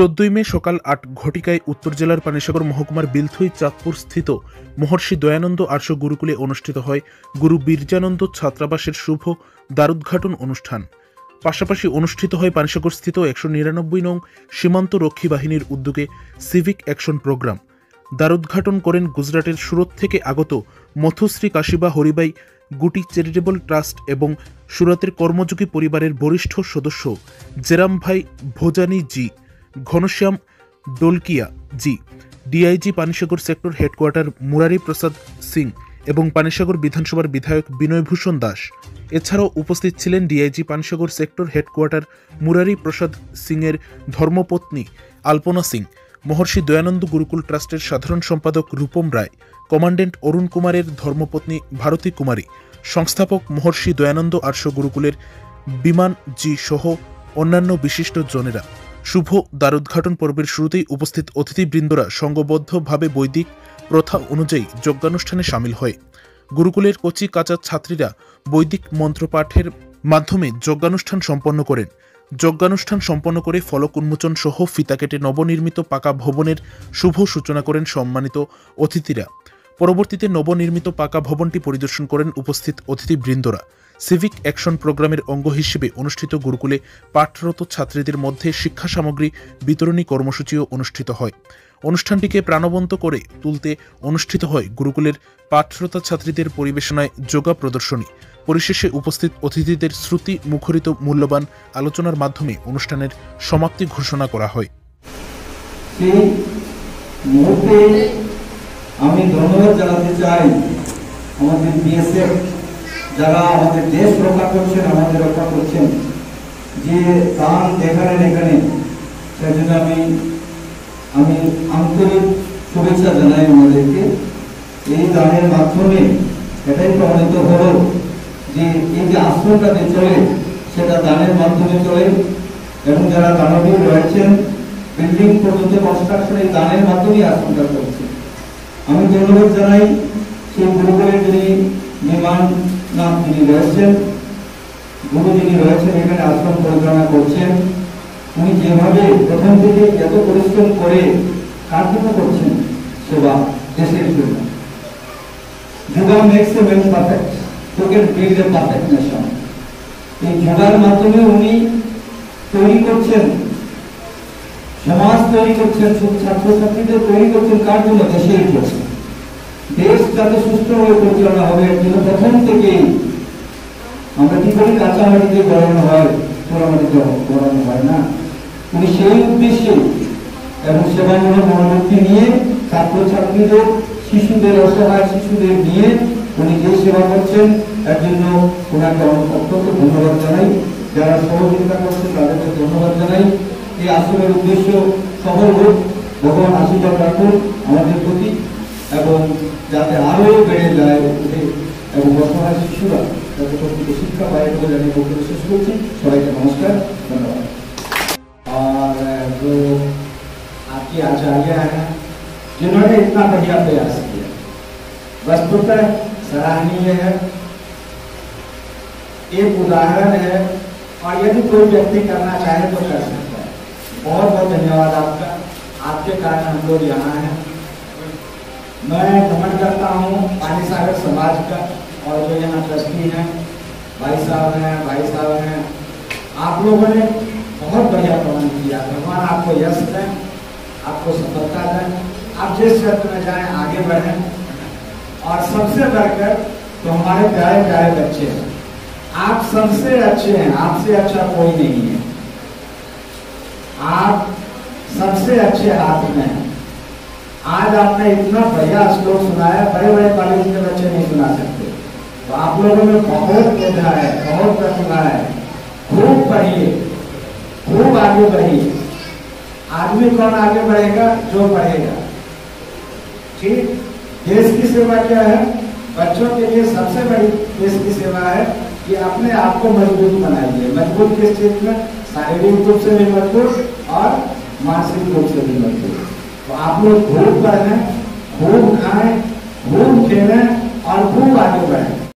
14 মে সকাল 8 ঘটিকায় উত্তর জেলার পানিসাগর মহকুমার বিলথুই চাঁদপুর স্থিত মহর্ষি দয়ানন্দ আর্য গুরুকুলে অনুষ্ঠিত হয় গুরু বীর্যানন্দ ছাত্রাবাসের শুভ দ্বারোদ্ঘাটন অনুষ্ঠান। পাশাপাশি অনুষ্ঠিত হয় পানিসাগর স্থিত 199 নং সীমান্ত রক্ষী বাহিনীর উদ্যোগে সিভিক অ্যাকশন প্রোগ্রাম। দ্বারোদ্ঘাটন করেন গুজরাটের সুরত থেকে আগত মথুশ্রী কাশিবা হরিবাই গুটি চ্যারিটেবল ট্রাস্ট এবং সুরতের কর্মযোগী পরিবারের বরিষ্ঠ সদস্য Jerambhai Bhojani ji, Ghanshyam Dholakia ji, DIG Panisagar sector headquarter Murari Prasad Singh এবং পানিসাগর বিধানসভার বিধায়ক বিনয়ভূষণ দাস। এছাড়াও উপস্থিত ছিলেন DIG Panisagar sector headquarter Murari Prasad সিংয়ের ধর্মপত্নী আলপনা সিং, মহর্ষি দয়ানন্দ গুরুকুল ট্রাস্টের সাধারণ সম্পাদক রূপম রায়, কমান্ডেন্ট অরুণ কুমারের ধর্মপত্নী ভারতী কুমারী, সংস্থাপক মহর্ষি দয়ানন্দ আর্য গুরুকুলের বিমান জি সহ অন্যান্য বিশিষ্ট জনেরা। শুভ দ্বারোদ্ঘাটন পর্বের শুরুতেই উপস্থিত অতিথিবৃন্দরা সংঘবদ্ধভাবে বৈদিক প্রথা অনুযায়ী যজ্ঞানুষ্ঠানে সামিল হয়। গুরুকুলের কচি কাঁচা ছাত্রীরা বৈদিক মন্ত্রপাঠের মাধ্যমে যজ্ঞানুষ্ঠান সম্পন্ন করেন। যজ্ঞানুষ্ঠান সম্পন্ন করে ফলক উন্মোচন সহ ফিতা কেটে নবনির্মিত পাকা ভবনের শুভ সূচনা করেন সম্মানিত অতিথিরা। পরবর্তীতে নবনির্মিত পাকা ভবনটি পরিদর্শন করেন উপস্থিত অতিথিবৃন্দরা। সিভিক অ্যাকশন প্রোগ্রামের অঙ্গ হিসেবে অনুষ্ঠিত গুরুকুলে পাঠরত ছাত্রীদের মধ্যে শিক্ষা সামগ্রী বিতরণী কর্মসূচিও অনুষ্ঠিত হয়। অনুষ্ঠানটিকে প্রাণবন্ত করে তুলতে অনুষ্ঠিত হয় গুরুকুলের পাঠরত ছাত্রীদের পরিবেশনায় যোগা প্রদর্শনী। পরিশেষে উপস্থিত অতিথিদের শ্রুতি মুখরিত মূল্যবান আলোচনার মাধ্যমে অনুষ্ঠানের সমাপ্তি ঘোষণা করা হয়। আমি ধন্যবাদ জানাতে চাই আমাদের বিএসএফ, যারা আমাদের দেশ রক্ষা করছেন, আমাদের রক্ষা করছেন, যে দান দেখালেন এখানে, সেই জন্য আমি আন্তরিক শুভেচ্ছা জানাই আমাদেরকে। এই দানের মাধ্যমে এটাই প্রমাণিত হলো যে এই যে আশ্রমটাতে চলে সেটা দানের মাধ্যমে চলে, এবং যারা দানবীর রয়েছেন বিল্ডিং পর্যন্ত কনস্ট্রাকশন এই দানের মাধ্যমেই আশ্রমটা চলছে। আমি ধন্যবাদ জানাই সেই গুরুকুলের যিনি নির্মাণ নাম যিনি রয়েছেন, গুরু যিনি রয়েছেন এখানে আশ্রম পরিচালনা করছেন। উনি যেভাবে প্রথম থেকে এত পরিশ্রম করে কার জন্য করছেন? সেবা, দেশের জন্য। Yoga makes a man perfect, to can build a perfect nation. এই যোগার মাধ্যমে উনি তৈরি করছেন সমাজ, তৈরি করছেন ছাত্রছাত্রীদের, তৈরি করছেন কার জন্য? দেশের জন্য। দেশ যাতে সুষ্ঠুভাবে পরিচালনা হবে এর জন্য প্রথম থেকেই আমরা কি করি? কাঁচা মাটিতে গড়ানো হয়, পোড়া মাটিতে গড়ানো হয় না। উনি সেই উদ্দেশ্যে এবং সেবামূলক মনোবৃত্তি নিয়ে ছাত্রছাত্রীদের, শিশুদের, অসহায় শিশুদের নিয়ে উনি যে সেবা করছেন এর জন্য ওনাকে অত্যন্ত ধন্যবাদ জানাই। যারা সহযোগিতা করছেন তাদেরকে ধন্যবাদ জানাই। এই আশ্রমের উদ্দেশ্য সফল হোক, ভগবান আশীর্বাদ রাখুন আমাদের প্রতি, এবং যাতে আরো বেড়ে যায় এবং বর্তমান শিশুরা যাতে প্রকৃত শিক্ষা পায় বলে জানিয়ে বক্তব্য শেষ করছি। সবাইকে নমস্কার, ধন্যবাদ। और जो आपकी आचार्य हैं जिन्होंने इतना बढ़िया प्रयास किया, वस्तुतः सराहनीय है, एक उदाहरण है, और यदि कोई व्यक्ति करना चाहे तो कर सकता है। बहुत बहुत धन्यवाद आपका, आपके कारण हम लोग यहाँ हैं। मैं नमन करता हूँ पानीसागर समाज का, और जो यहाँ ट्रस्टी हैं, भाई साहब हैं, आप लोगों ने बहुत बढ़िया प्रबंध किया। भगवान आपको यश दें, आपको सफलता दें, आप जिस क्षेत्र में जाएं आगे बढ़ें। और सबसे बढ़कर तो हमारे प्यारे प्यारे बच्चे हैं, आप सबसे अच्छे हैं, आपसे अच्छा कोई नहीं है, आप सबसे अच्छे हाथ में हैं। आज आपने इतना बढ़िया श्लोक सुनाया, बड़े बड़े कॉलेज के बच्चे नहीं सुना सकते। तो आप लोगों में बहुत मेधा है, बहुत प्रतिभा है, खूब पढ़िए, खूब आगे बढ़िए। आदमी कौन आगे बढ़ेगा? जो पढ़ेगा। ठीक, देश की सेवा क्या है? बच्चों के लिए सबसे बड़ी देश की सेवा है कि अपने आप को मजबूत बनाइए। मजबूत किस चीज में? शारीरिक रूप से भी मजबूत और मानसिक रूप से भी मजबूत। तो आप लोग खूब पढ़ें, खूब खाएं, खूब खेलें और खूब आगे बढ़ें।